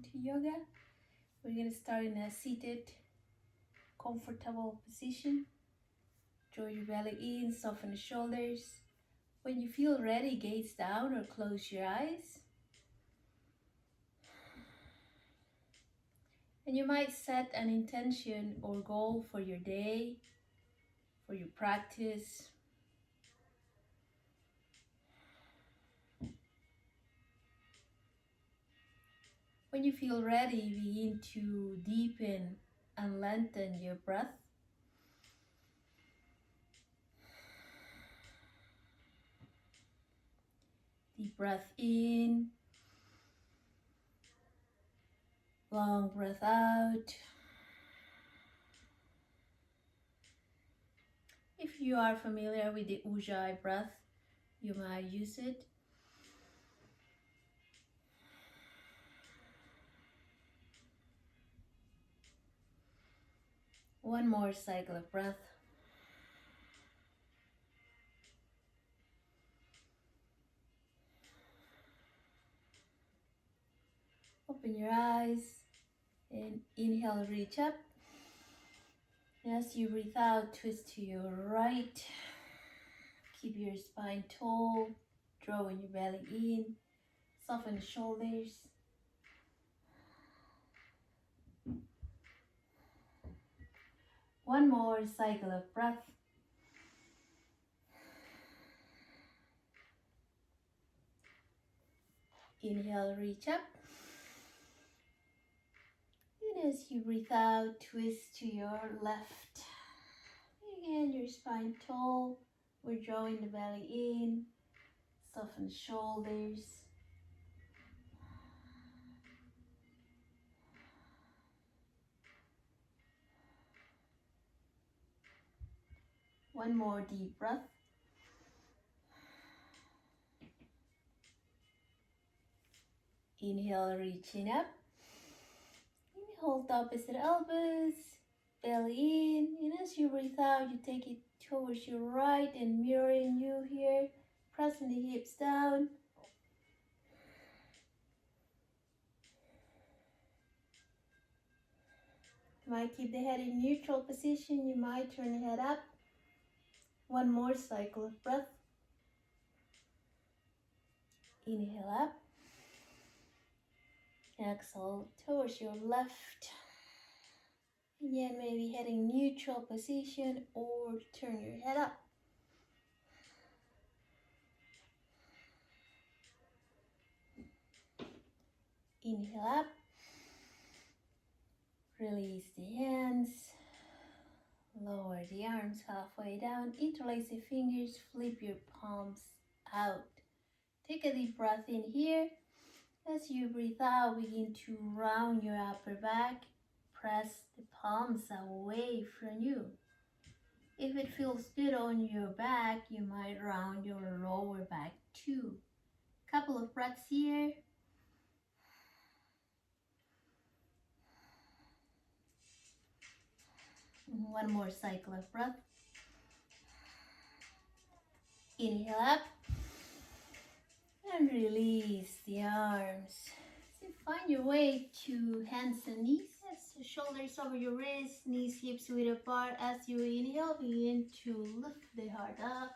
welcome to yoga. We're going to start in a seated, comfortable position. Draw your belly in, soften the shoulders. When you feel ready, gaze down or close your eyes. And you might set an intention or goal for your day, for your practice. When you feel ready, begin to deepen and lengthen your breath. Deep breath in, long breath out. If you are familiar with the Ujjayi breath, you might use it. One more cycle of breath. Open your eyes and inhale, reach up. As you breathe out, twist to your right. Keep your spine tall, drawing your belly in, soften the shoulders. One more cycle of breath. Inhale, reach up. And as you breathe out, twist to your left. Again, your spine tall. We're drawing the belly in, soften the shoulders. One more deep breath. Inhale, reaching up. And hold the opposite elbows, belly in. And as you breathe out, you take it towards your right and mirroring you here. Pressing the hips down. You might keep the head in neutral position. You might turn the head up. One more cycle of breath. Inhale up. Exhale towards your left. Again, maybe heading neutral position or turn your head up. Inhale up. Release the hands. Lower the arms halfway down. Interlace the fingers. Flip your palms out. Take a deep breath in here. As you breathe out, begin to round your upper back. Press the palms away from you. If it feels good on your back, you might round your lower back too. Couple of breaths here. One more cycle of breath. Inhale up and release the arms. So find your way to hands and knees. Yes, shoulders over your wrists, knees, hips width apart. As you inhale, begin to lift the heart up,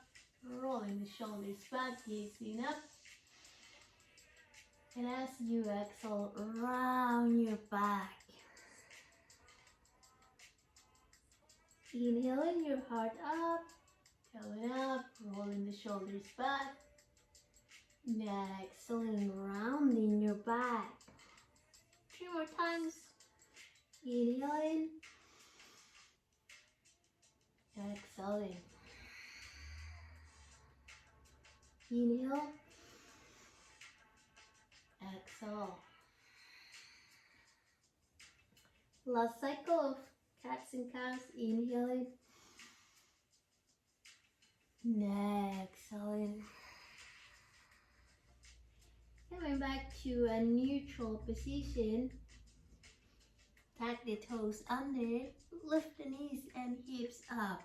rolling the shoulders back, gazing up. And as you exhale, round your back. Inhaling your heart up, coming up, rolling the shoulders back. Exhaling, rounding your back. 3 more times. Inhaling, exhaling. Inhale, exhale. Last cycle of cats and cows. Inhaling, exhaling. Coming back to a neutral position. Tuck the toes under, lift the knees and hips up.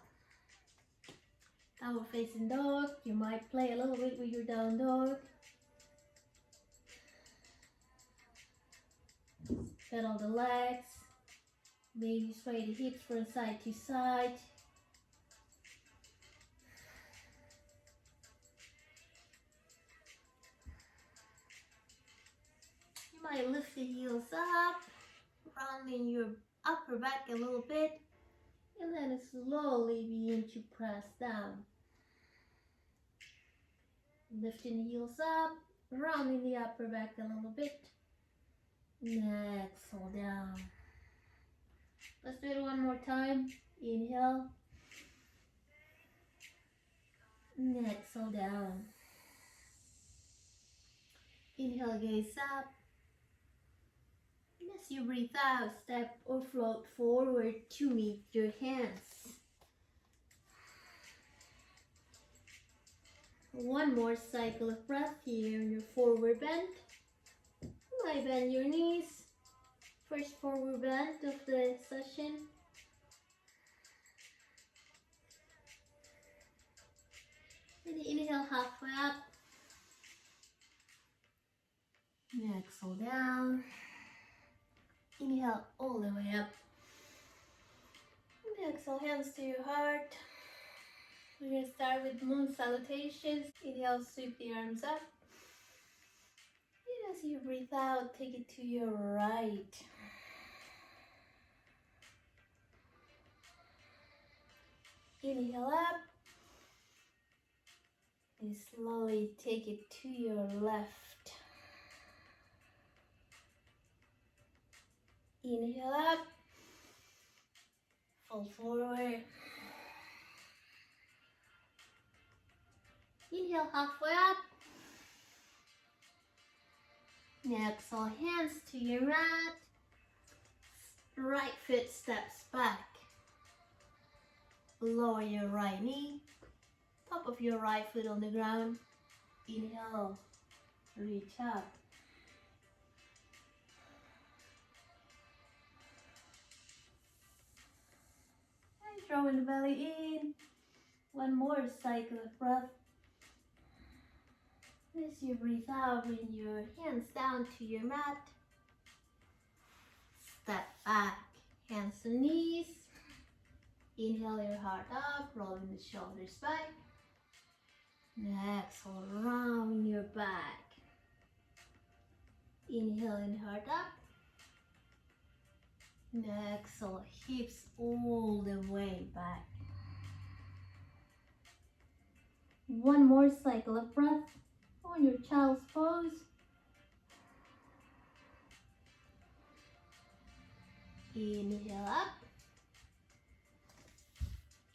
Downward facing dog. You might play a little bit with your down dog. Pedal the legs. Maybe sway the hips from side to side. You might lift the heels up, rounding your upper back a little bit, and then slowly begin to press down. Lifting the heels up, rounding the upper back a little bit. Exhale down. Let's do it one more time. Inhale. Exhale down. Inhale, gaze up. And as you breathe out, step or float forward to meet your hands. One more cycle of breath here in your forward bend. You might bend your knees. First forward bend of the session. And inhale halfway up. Exhale down. Inhale all the way up. And exhale, hands to your heart. We're going to start with moon salutations. Inhale, sweep the arms up. And as you breathe out, take it to your right. Inhale up. And slowly take it to your left. Inhale up. Fall forward. Inhale halfway up. Now exhale, hands to your mat. Right foot steps back. Lower your right knee. Top of your right foot on the ground. Inhale, reach up. And drawing the belly in. One more cycle of breath. As you breathe out, bring your hands down to your mat. Step back, hands and knees. Inhale your heart up, rolling the shoulders back. Exhale, round your back. Inhale and heart up. Exhale, hips all the way back. One more cycle of breath on your child's pose. Inhale up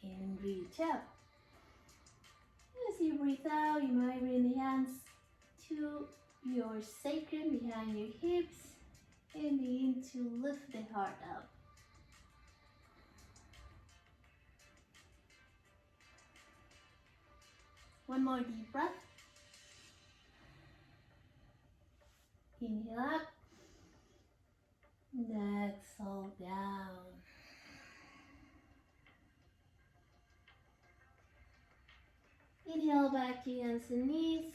and reach up. As you breathe out, you might bring the hands to your sacrum behind your hips and begin to lift the heart up. One more deep breath. Inhale up. And exhale down. Inhale back to hands and knees.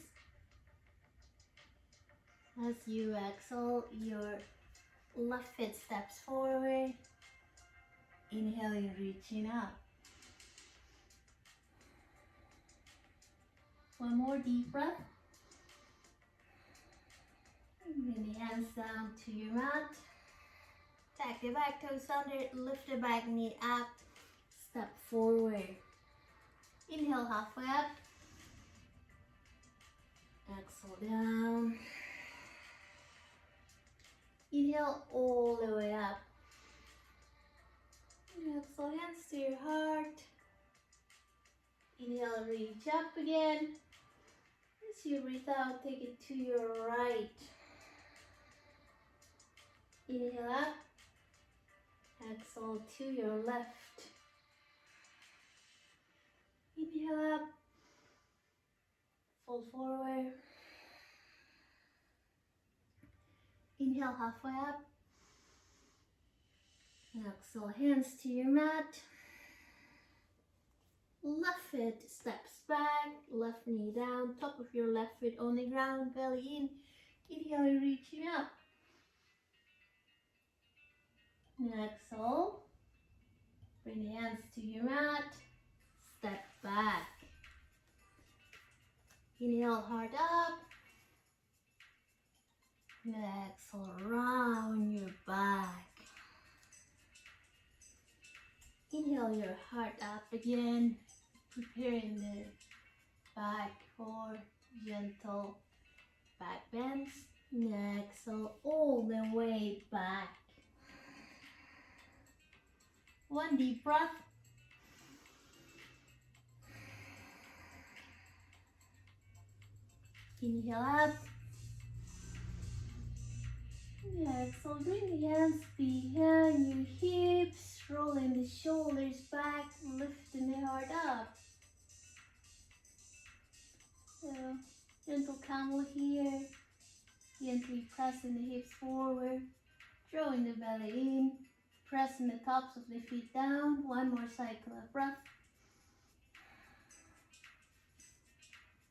As you exhale, your left foot steps forward. Inhaling, reaching up. One more deep breath. Bring the hands down to your mat. Tack the back toes under, lift the back knee up, step forward. Inhale halfway up. Exhale down. Inhale all the way up. Exhale, hands to your heart. Inhale, reach up again. As you breathe out, take it to your right. Inhale up. Exhale to your left. Inhale up. Fall forward. Inhale halfway up. Exhale, hands to your mat. Left foot steps back, left knee down, top of your left foot on the ground, belly in. Inhale, reaching up. heart up. Exhale, round your back. Inhale your heart up again, preparing the back for gentle back bends. Exhale all the way back. One deep breath. Inhale up. Exhale, bring the hands behind your hips, rolling the shoulders back, lifting the heart up. So, gentle camel here, gently pressing the hips forward, drawing the belly in, pressing the tops of the feet down. One more cycle of breath.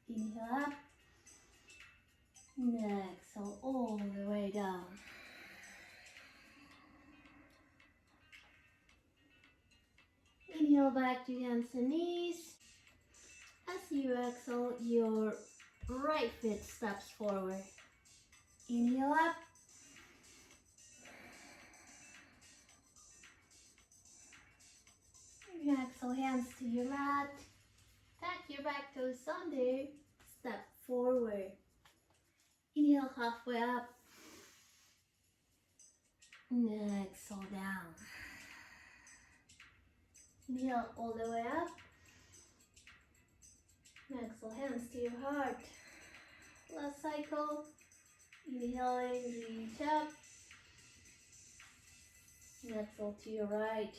Inhale up. Exhale all the way down. Inhale back to hands and knees. As you exhale, your right foot steps forward. Inhale up. Exhale, hands to your mat. Tack your back toes under. Step forward. Inhale halfway up. Exhale down. Inhale all the way up. Exhale, hands to your heart. Last cycle. Inhaling, reach up. Exhale to your right.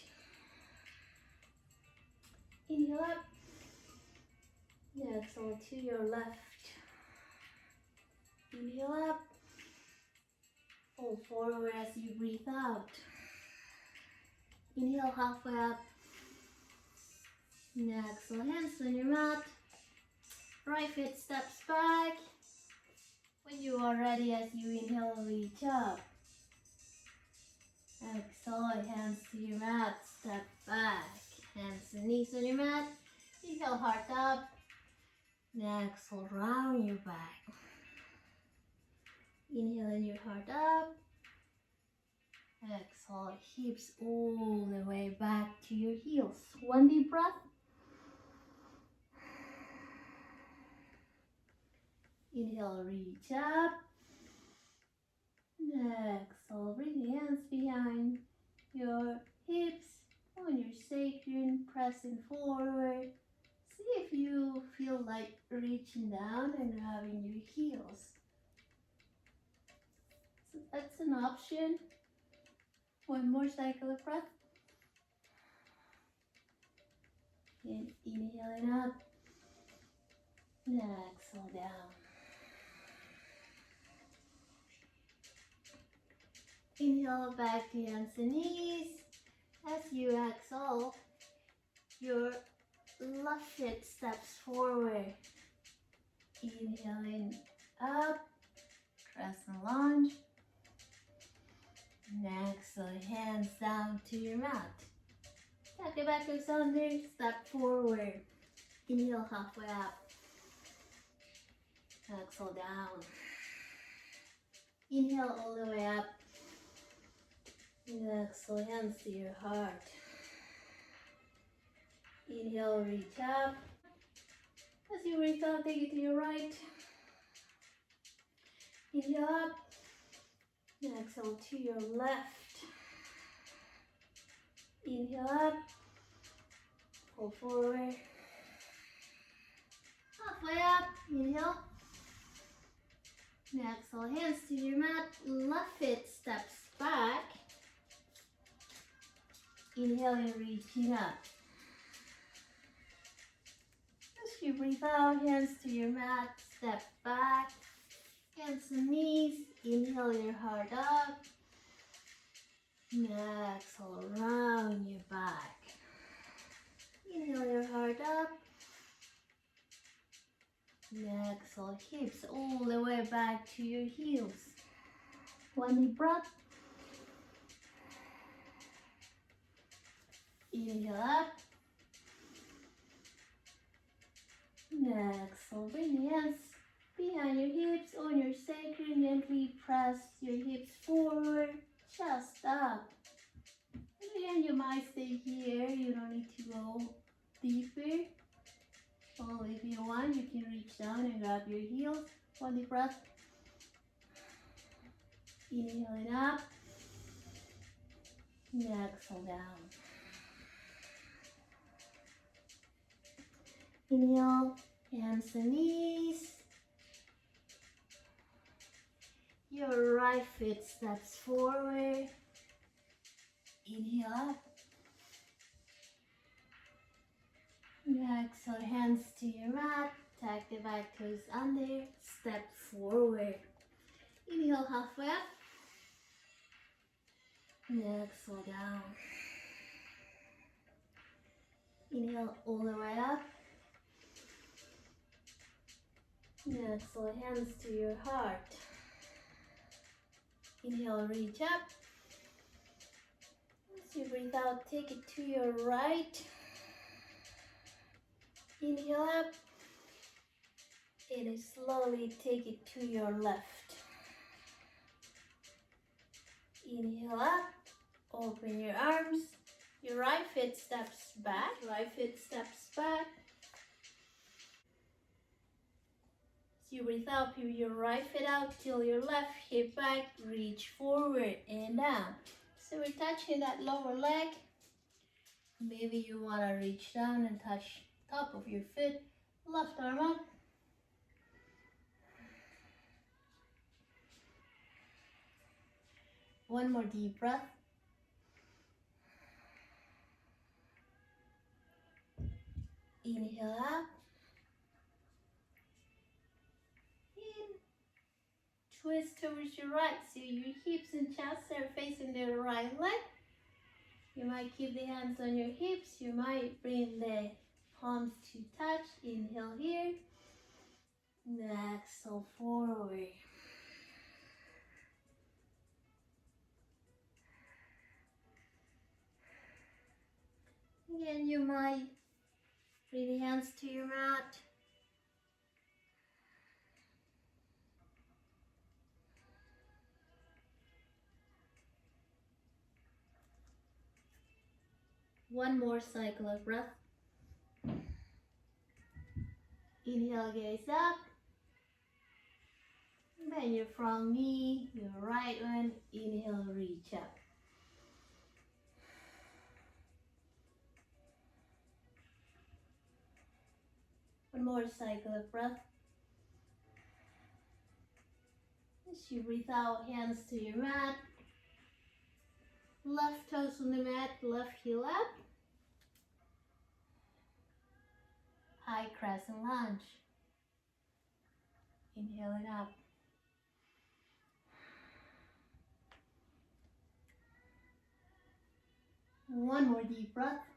Inhale up. Exhale to your left. Inhale up. Fold forward as you breathe out. Inhale halfway up. Exhale, hands on your mat. Right foot steps back. When you are ready, as you inhale, reach up. Exhale, hands to your mat, step back. Hands and knees on your mat. Inhale, heart up. Exhale, round your back. Inhale in your heart up. Exhale, hips all the way back to your heels. One deep breath. Inhale, reach up. Exhale, bring the hands behind your hips on your sacrum, pressing forward. See if you feel like reaching down and having your heels. So that's an option. One more cycle of breath. And inhaling up. Exhale down. Inhale back to hands and knees. As you exhale, your left foot steps forward. Inhaling up, crescent lunge. Exhale, hands down to your mat. Tuck your back toes under, step forward. Inhale halfway up. Exhale down. Inhale all the way up. Exhale, hands to your heart. Inhale, reach up. As you reach out, take it to your right. Inhale up. Exhale to your left. Inhale up. Pull forward. Halfway up. Inhale. Exhale, hands to your mat. Left foot steps back. Inhale and reaching up. As you breathe out, hands to your mat, step back. Hands and knees. Inhale your heart up. Exhale, round your back. Inhale your heart up. Exhale, hips all the way back to your heels. One deep breath. Inhale up. Exhale, bring the hands Behind your hips, on your sacrum, gently press your hips forward, chest up. And again, you might stay here, you don't need to go deeper. Well, if you want, you can reach down and grab your heels. One deep breath. Inhaling up. And exhale down. Inhale, hands and knees. Your right foot steps forward. Inhale up. Exhale, hands to your mat. Tuck the back toes under. Step forward. Inhale, halfway up. Exhale down. Inhale all the way up. Exhale, hands to your heart. Inhale, reach up. As you breathe out, take it to your right. Inhale up. And slowly take it to your left. Inhale up. Open your arms. Your right foot steps back. Right foot steps back. As you breathe out, pivot your right foot out till your left hip back. Reach forward and down. So we're touching that lower leg. Maybe you want to reach down and touch top of your foot. Left arm up. One more deep breath. Inhale up. And twist towards your right. So your hips and chest are facing the right leg. You might keep the hands on your hips. You might bring the palms to touch. Inhale here. Exhale forward. Again, you might bring the hands to your mat. One more cycle of breath. Inhale, gaze up. Bend your front knee, your right one. Inhale, reach up. One more cycle of breath. As you breathe out, hands to your mat. Left toes on the mat, left heel up. High crescent lunge. Inhaling up. One more deep breath.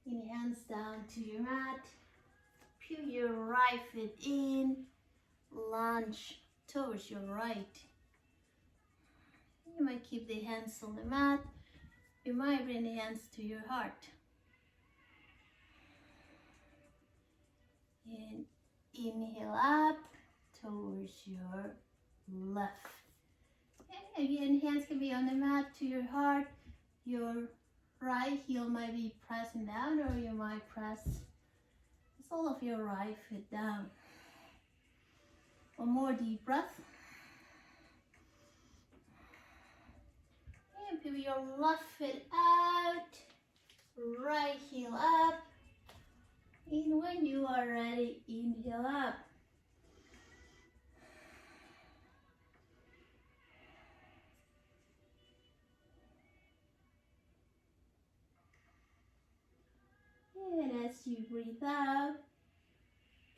In hands down to your mat. Peel your right foot in. Lunge towards your right. You might keep the hands on the mat. You might bring the hands to your heart. And inhale up towards your left. And again, hands can be on the mat to your heart. Your right heel might be pressing down, or you might press the sole of your right foot down. One more deep breath. And pivot your left foot out, right heel up. And when you are ready, inhale up. And as you breathe out,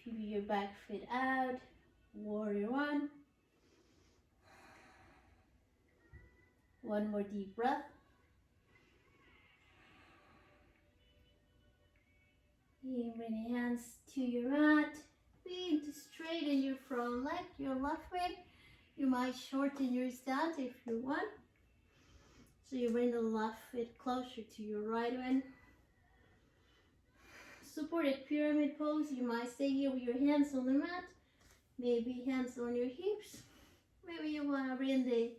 pivot your back foot out, warrior one. One more deep breath. And bring the hands to your mat. Begin to straighten your front leg, your left leg. You might shorten your stance if you want. So you bring the left foot closer to your right one. supported pyramid pose. You might stay here with your hands on the mat, maybe hands on your hips. Maybe you want to bring the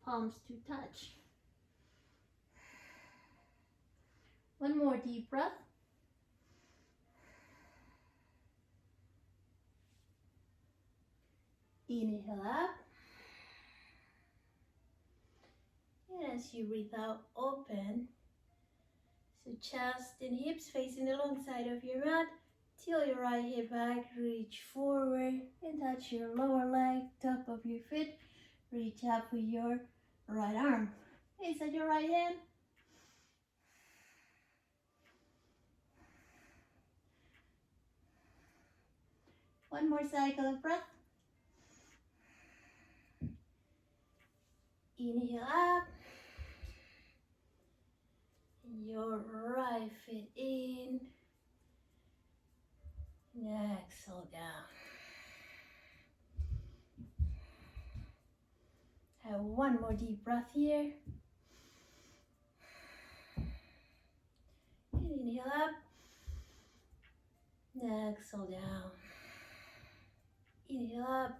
palms to touch. One more deep breath. Inhale up. And as you breathe out, open. So chest and hips facing alongside of your mat. Till your right hip back, reach forward and touch your lower leg, top of your foot. Reach up with your right arm. Inside your right hand. One more cycle of breath. Inhale up. Your right foot in. And exhale down. Have one more deep breath here. Inhale up. And exhale down. Inhale up.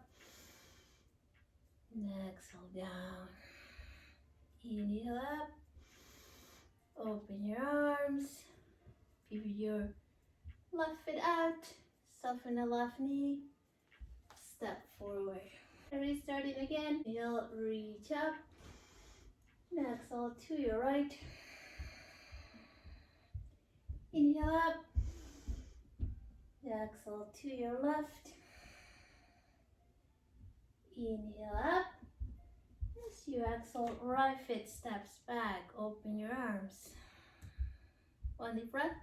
And exhale down. Inhale up. Open your arms. Pivot your left foot out. Soften the left knee. Step forward. Restart it again. Inhale, reach up. And exhale to your right. Inhale up. Exhale to your left. Inhale up. As you exhale, right foot steps back. Open your arms. One deep breath.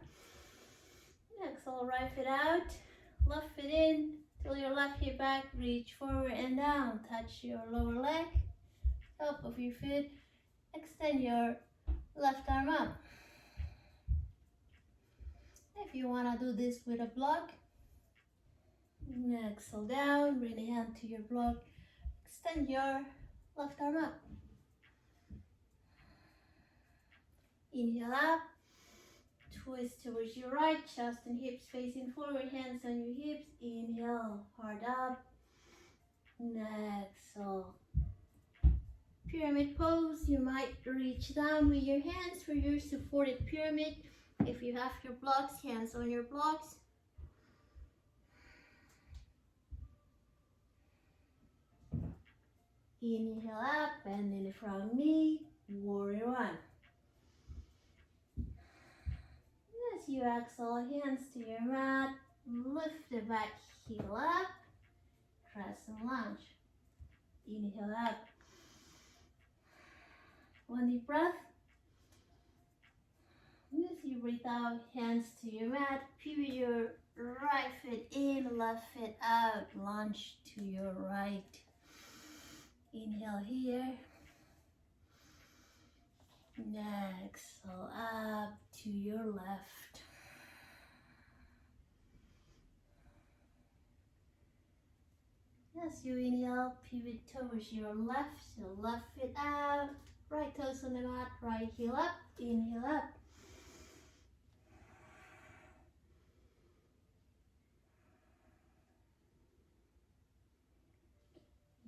Exhale, right foot out. Left foot in. Till your left hip back. Reach forward and down. Touch your lower leg. Top of your foot. Extend your left arm up. If you want to do this with a block, exhale down, bring the hand to your block, extend your left arm up. Inhale up, twist towards your right, chest and hips facing forward, hands on your hips. Inhale, hard up, exhale. Pyramid pose, you might reach down with your hands for your supported pyramid. If you have your blocks, hands on your blocks. Inhale up, bend in the front knee, warrior one. As you exhale, hands to your mat, lift the back heel up, crescent lunge. Inhale up. One deep breath. As you breathe out, hands to your mat, pivot your right foot in, left foot out, lunge to your right. Inhale here. Exhale up to your left. As you inhale, pivot towards your left, so left foot out, right toes on the mat, right heel up, inhale up.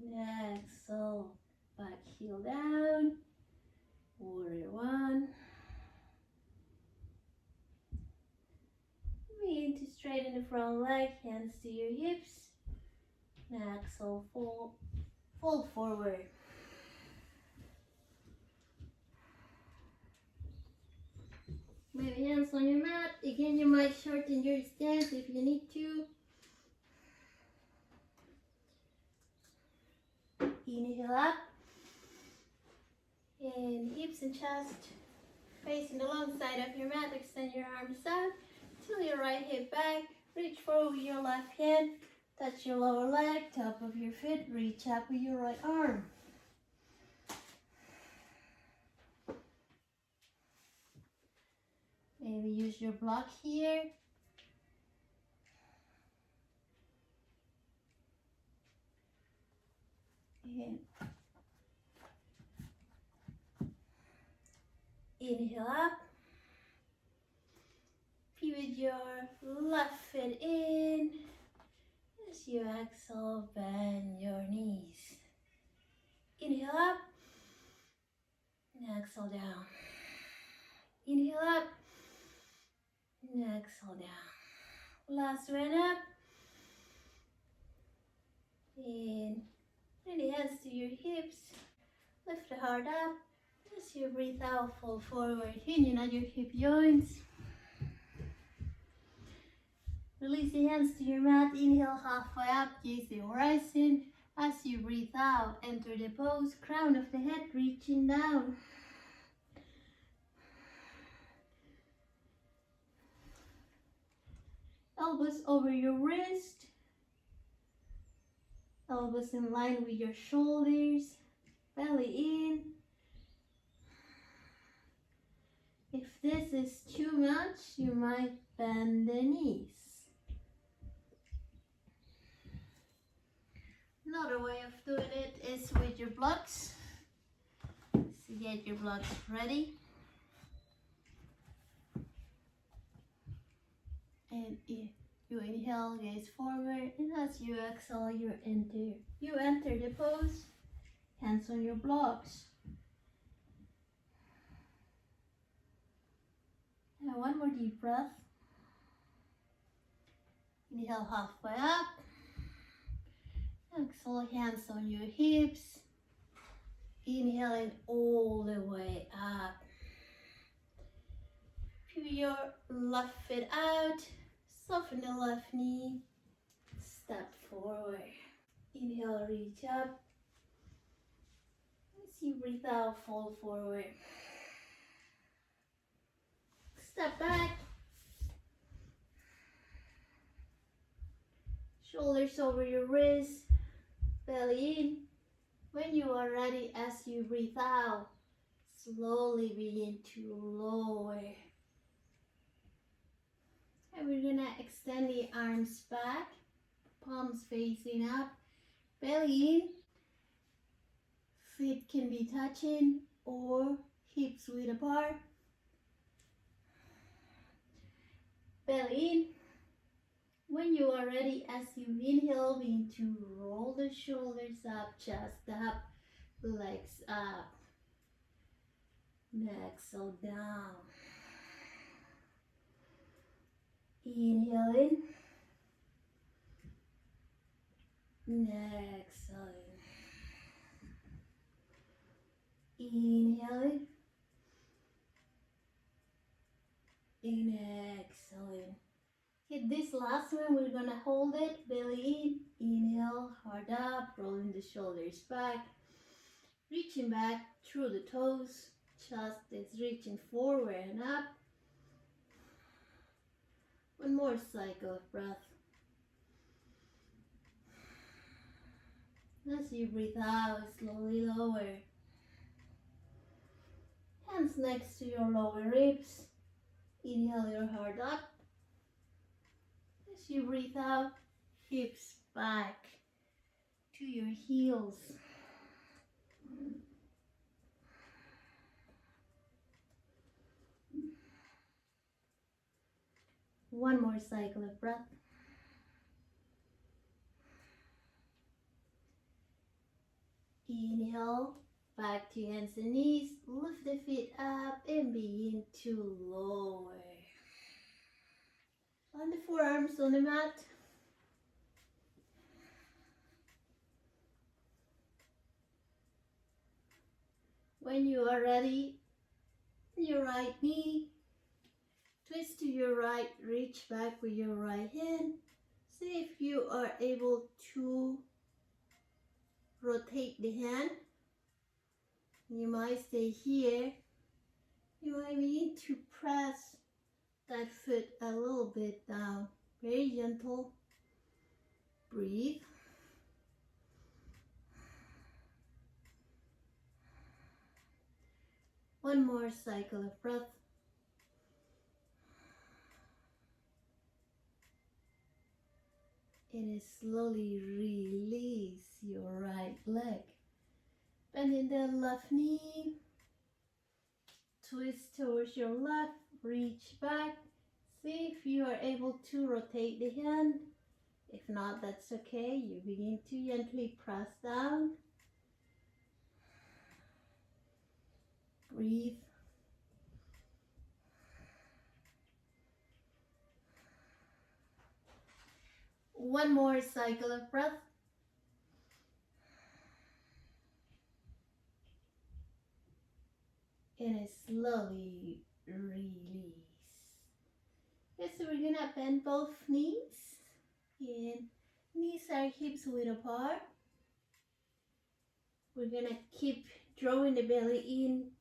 Exhale, back heel down, warrior one. Begin to straighten the front leg, hands to your hips. Exhale, fold forward. Maybe hands on your mat. Again, you might shorten your stance if you need to. Inhale up. And hips and chest facing alongside of your mat. Extend your arms out. Till your right hip back. Reach forward with your left hand. Touch your lower leg, top of your foot. Reach up with your right arm. Maybe use your block here. And inhale up. Pivot your left foot in. As you exhale, bend your knees. Inhale up. Exhale down. Inhale up. Exhale down. Last one up. In. Bring the hands to your hips. Lift the heart up. As you breathe out, fall forward. Hinging at your hip joints. Release the hands to your mat. Inhale halfway up, gaze the horizon. As you breathe out, enter the pose. Crown of the head reaching down. Elbows over your wrist. Elbows in line with your shoulders. Belly in. If this is too much, you might bend the knees. Another way of doing it is with your blocks. So get your blocks ready. And you inhale, gaze forward, and as you exhale, you enter the pose. Hands on your blocks. And one more deep breath. Inhale halfway up. Exhale, hands on your hips. Inhaling all the way up. Pivot your left foot out. Soften the left knee. Step forward. Inhale, reach up. As you breathe out, fall forward. Step back. Shoulders over your wrists. Belly in. When you are ready, as you breathe out, slowly begin to lower. And we're gonna extend the arms back, palms facing up, belly in. Feet can be touching or hips width apart. Belly in. When you are ready, as you inhale, begin to roll the shoulders up, chest up, legs up. Exhale down. Inhale in. Exhale in. Inhale in. Exhale in. Okay, this last one, we're gonna hold it, belly in, inhale, heart up, rolling the shoulders back, reaching back through the toes, chest is reaching forward and up. One more cycle of breath. As you breathe out, slowly lower. Hands next to your lower ribs. Inhale your heart up. As you breathe out, hips back to your heels. One more cycle of breath. Inhale, back to hands and knees. Lift the feet up and begin to lower. On the forearms on the mat. When you are ready, your right knee, twist to your right, reach back with your right hand. See if you are able to rotate the hand. You might stay here. You might need to press that foot a little bit down. Very gentle. Breathe. One more cycle of breath. And slowly release your right leg. Bending the left knee. Twist towards your left. Reach back. See if you are able to rotate the hand. If not, that's okay. You begin to gently press down. Breathe. One more cycle of breath. And slowly release. Okay, so we're gonna bend both knees. And knees are hips width apart. We're gonna keep drawing the belly in,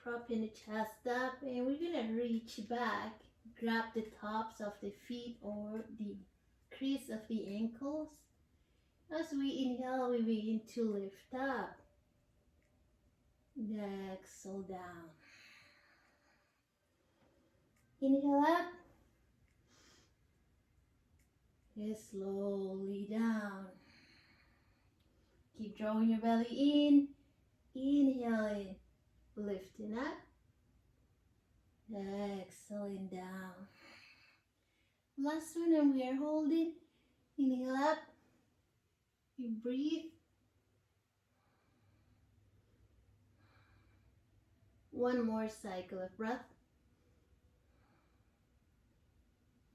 propping the chest up, and we're gonna reach back, grab the tops of the feet or the crease of the ankles. As we inhale, we begin to lift up. Exhale down. Inhale up. And slowly down. Keep drawing your belly in. Inhaling, lifting up. Exhaling down. Last one, and we are holding. Inhale up. You breathe. One more cycle of breath.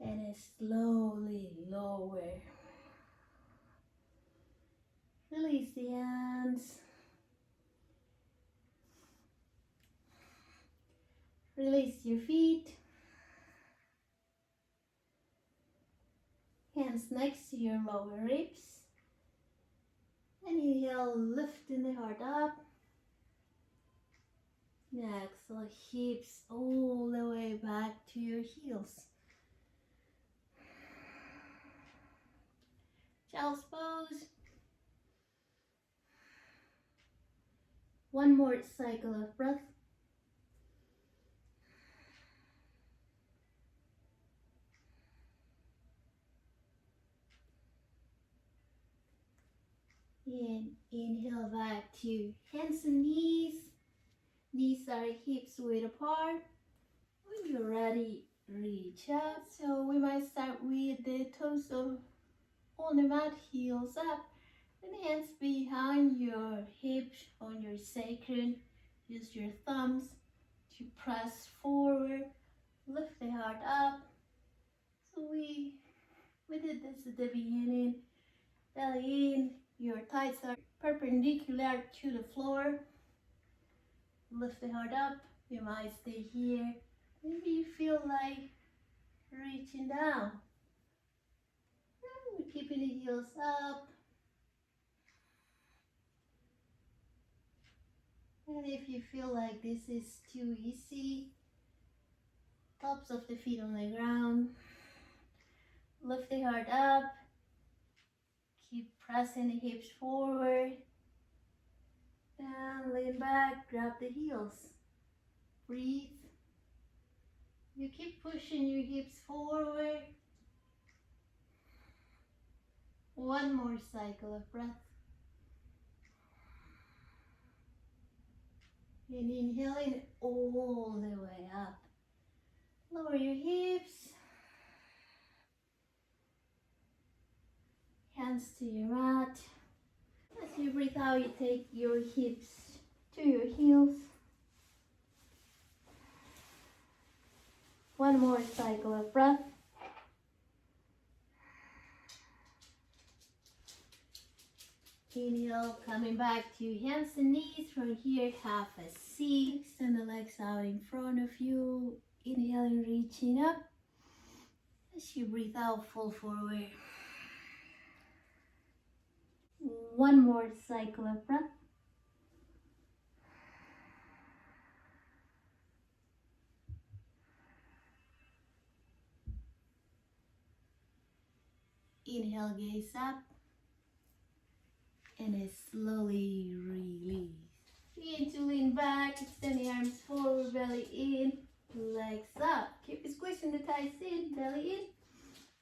And slowly lower. Release the hands. Release your feet. Hands next to your lower ribs. And inhale, lifting the heart up. Exhale, hips all the way back to your heels. Child's pose. One more cycle of breath. And inhale back to hands and knees. Knees are hips width apart. When you're ready, reach up. So we might start with the torso on the mat, heels up. And hands behind your hips on your sacrum. Use your thumbs to press forward. Lift the heart up. So we did this at the beginning. Belly in. Your thighs are perpendicular to the floor. Lift the heart up. You might stay here. Maybe you feel like reaching down. And we're keeping the heels up. And if you feel like this is too easy, tops of the feet on the ground. Lift the heart up. Keep pressing the hips forward. And lean back, grab the heels. Breathe. You keep pushing your hips forward. One more cycle of breath. And inhaling all the way up. Lower your hips. Hands to your mat. As you breathe out, you take your hips to your heels. One more cycle of breath. Inhale, coming back to hands and knees. From here, half a C. Extend the legs out in front of you. Inhaling, reaching up. As you breathe out, fall forward. One more cycle of breath. Inhale, gaze up. And slowly release. Begin to lean back, extend the arms forward, belly in, legs up. Keep squishing the thighs in, belly in.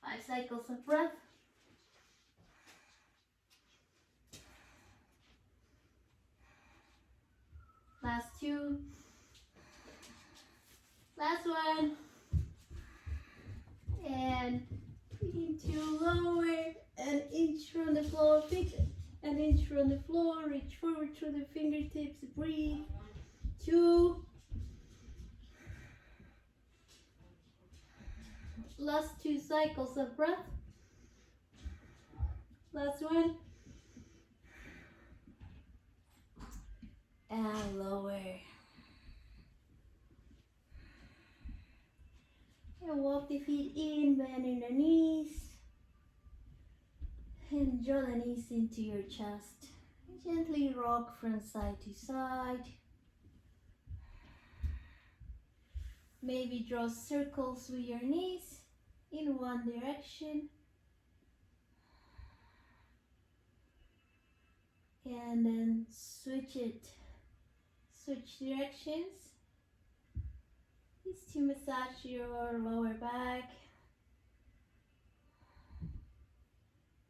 5 cycles of breath. Last 2. Last one. And begin to lower an inch from the floor, fix an inch from the floor, reach forward through the fingertips, breathe. 2. Last 2 cycles of breath. Last one. And lower. And walk the feet in, bending the knees. And draw the knees into your chest. Gently rock from side to side. Maybe draw circles with your knees in one direction. And then switch directions. Is to massage your lower back.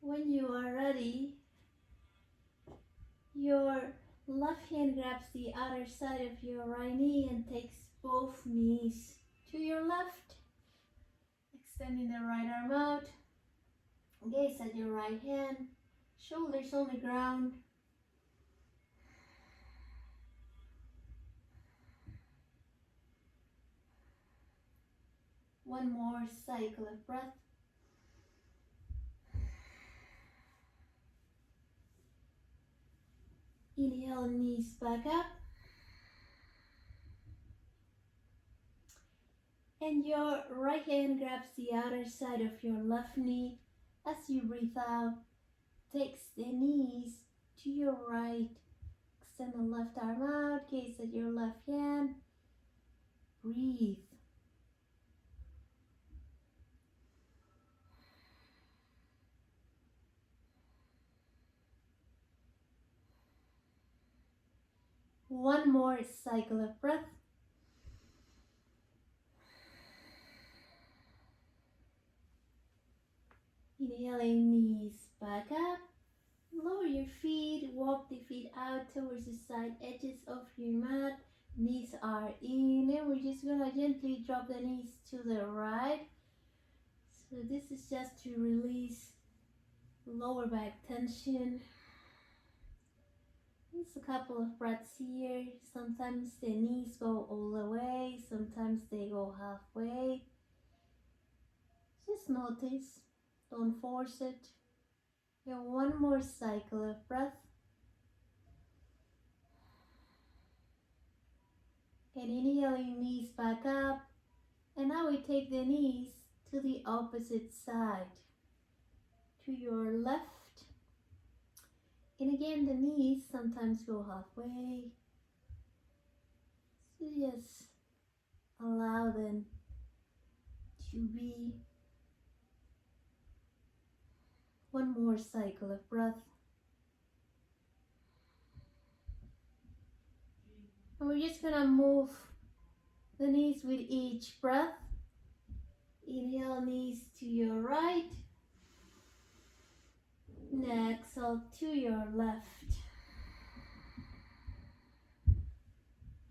When you are ready, your left hand grabs the other side of your right knee and takes both knees to your left. Extending the right arm out. Gaze at your right hand. Shoulders on the ground. One more cycle of breath. Inhale, knees back up. And your right hand grabs the outer side of your left knee. As you breathe out, takes the knees to your right. Extend the left arm out, gaze at your left hand. Breathe. One more cycle of breath. Inhaling, knees back up. Lower your feet, walk the feet out towards the side edges of your mat. Knees are in, and we're just gonna gently drop the knees to the right. So this is just to release lower back tension. Just a couple of breaths here. Sometimes the knees go all the way, sometimes they go halfway. Just notice, don't force it. And one more cycle of breath. And inhaling, knees back up. And now we take the knees to the opposite side, to your left. And again, the knees sometimes go halfway. So just allow them to be. One more cycle of breath. And we're just gonna move the knees with each breath. Inhale, knees to your right. And exhale to your left.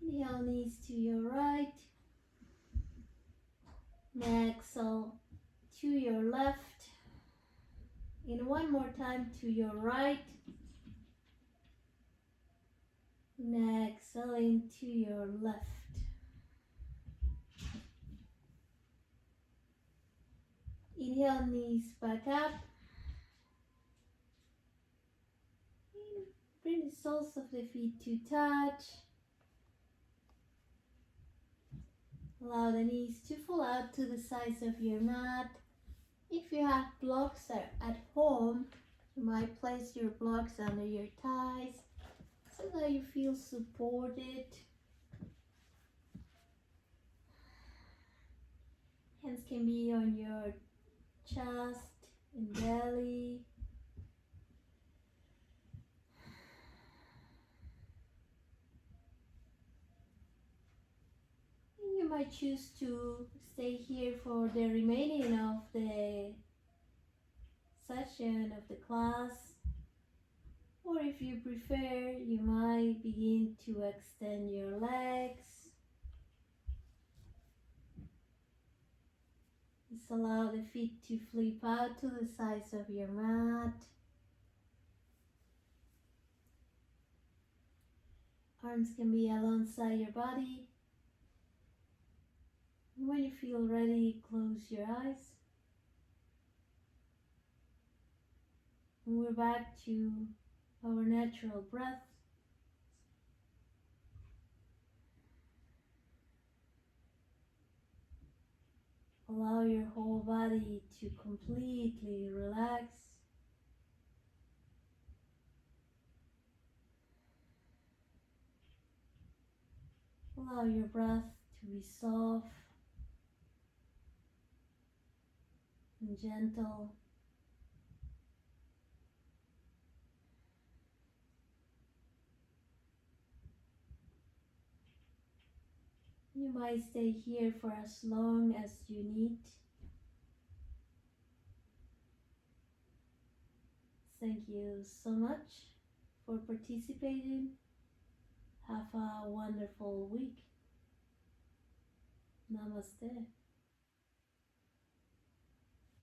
Inhale, knees to your right. And exhale to your left. And one more time to your right. And exhaling to your left. Inhale, knees back up. Bring the soles of the feet to touch. Allow the knees to fall out to the sides of your mat. If you have blocks at home, you might place your blocks under your thighs so that you feel supported. Hands can be on your chest and belly. You might choose to stay here for the remaining of the session of the class, or if you prefer, you might begin to extend your legs. Just allow the feet to flip out to the sides of your mat. Arms can be alongside your body. And when you feel ready, close your eyes. And we're back to our natural breath. Allow your whole body to completely relax. Allow your breath to be soft and gentle. You might stay here for as long as you need. Thank you so much for participating. Have a wonderful week. Namaste.